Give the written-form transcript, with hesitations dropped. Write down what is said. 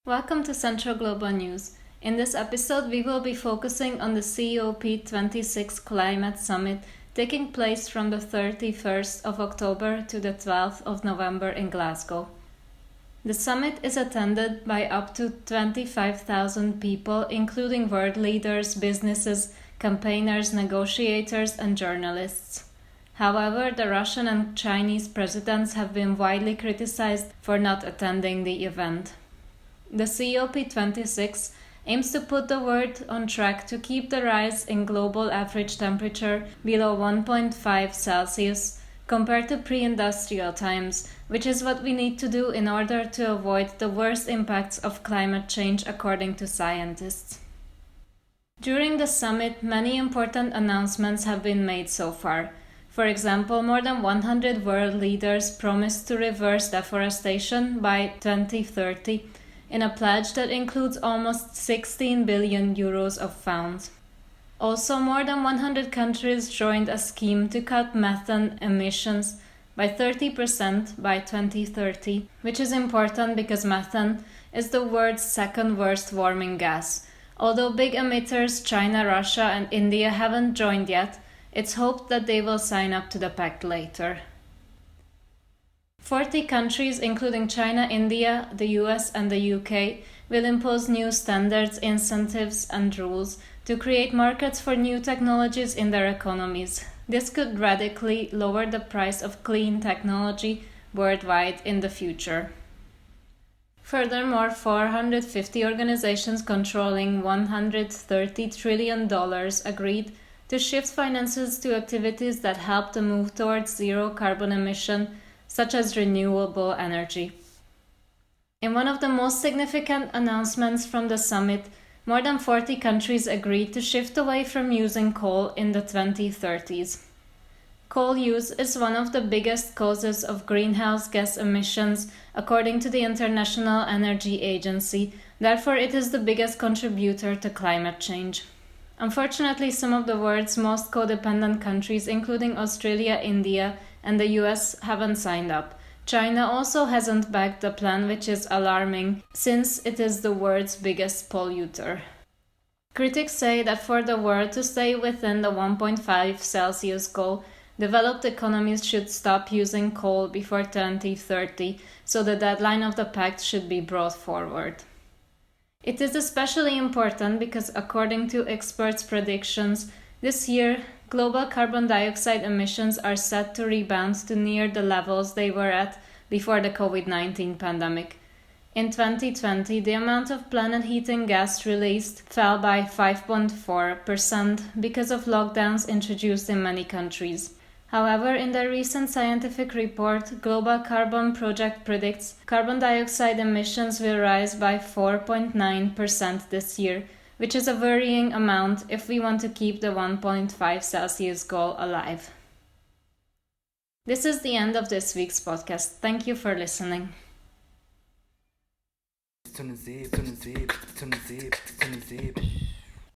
Welcome to Central Global News. In this episode, we will be focusing on the COP26 Climate Summit taking place from the 31st of October to the 12th of November in Glasgow. The summit is attended by up to 25,000 people, including world leaders, businesses, campaigners, negotiators, and journalists. However, the Russian and Chinese presidents have been widely criticized for not attending the event. The COP26 aims to put the world on track to keep the rise in global average temperature below 1.5 Celsius compared to pre-industrial times, which is what we need to do in order to avoid the worst impacts of climate change according to scientists. During the summit, many important announcements have been made so far. For example, more than 100 world leaders promised to reverse deforestation by 2030 in a pledge that includes almost 16 billion euros of funds. Also, more than 100 countries joined a scheme to cut methane emissions by 30% by 2030, which is important because methane is the world's second worst warming gas. Although big emitters China, Russia, and India haven't joined yet, it's hoped that they will sign up to the pact later. 40 countries, including China, India, the US, and the UK, will impose new standards, incentives, and rules to create markets for new technologies in their economies. This could radically lower the price of clean technology worldwide in the future. Furthermore, 450 organizations controlling $130 trillion agreed to shift finances to activities that help the move towards zero carbon emission, such as renewable energy. In one of the most significant announcements from the summit, more than 40 countries agreed to shift away from using coal in the 2030s. Coal use is one of the biggest causes of greenhouse gas emissions, according to the International Energy Agency. Therefore, it is the biggest contributor to climate change. Unfortunately, some of the world's most codependent countries, including Australia, India, and the US, haven't signed up. China also hasn't backed the plan, which is alarming, since it is the world's biggest polluter. Critics say that for the world to stay within the 1.5 Celsius goal, developed economies should stop using coal before 2030, so the deadline of the pact should be brought forward. It is especially important because, according to experts' predictions, this year, global carbon dioxide emissions are set to rebound to near the levels they were at before the COVID-19 pandemic. In 2020, the amount of planet heating gas released fell by 5.4% because of lockdowns introduced in many countries. However, in their recent scientific report, Global Carbon Project predicts carbon dioxide emissions will rise by 4.9% this year, which is a worrying amount if we want to keep the 1.5 Celsius goal alive. This is the end of this week's podcast. Thank you for listening.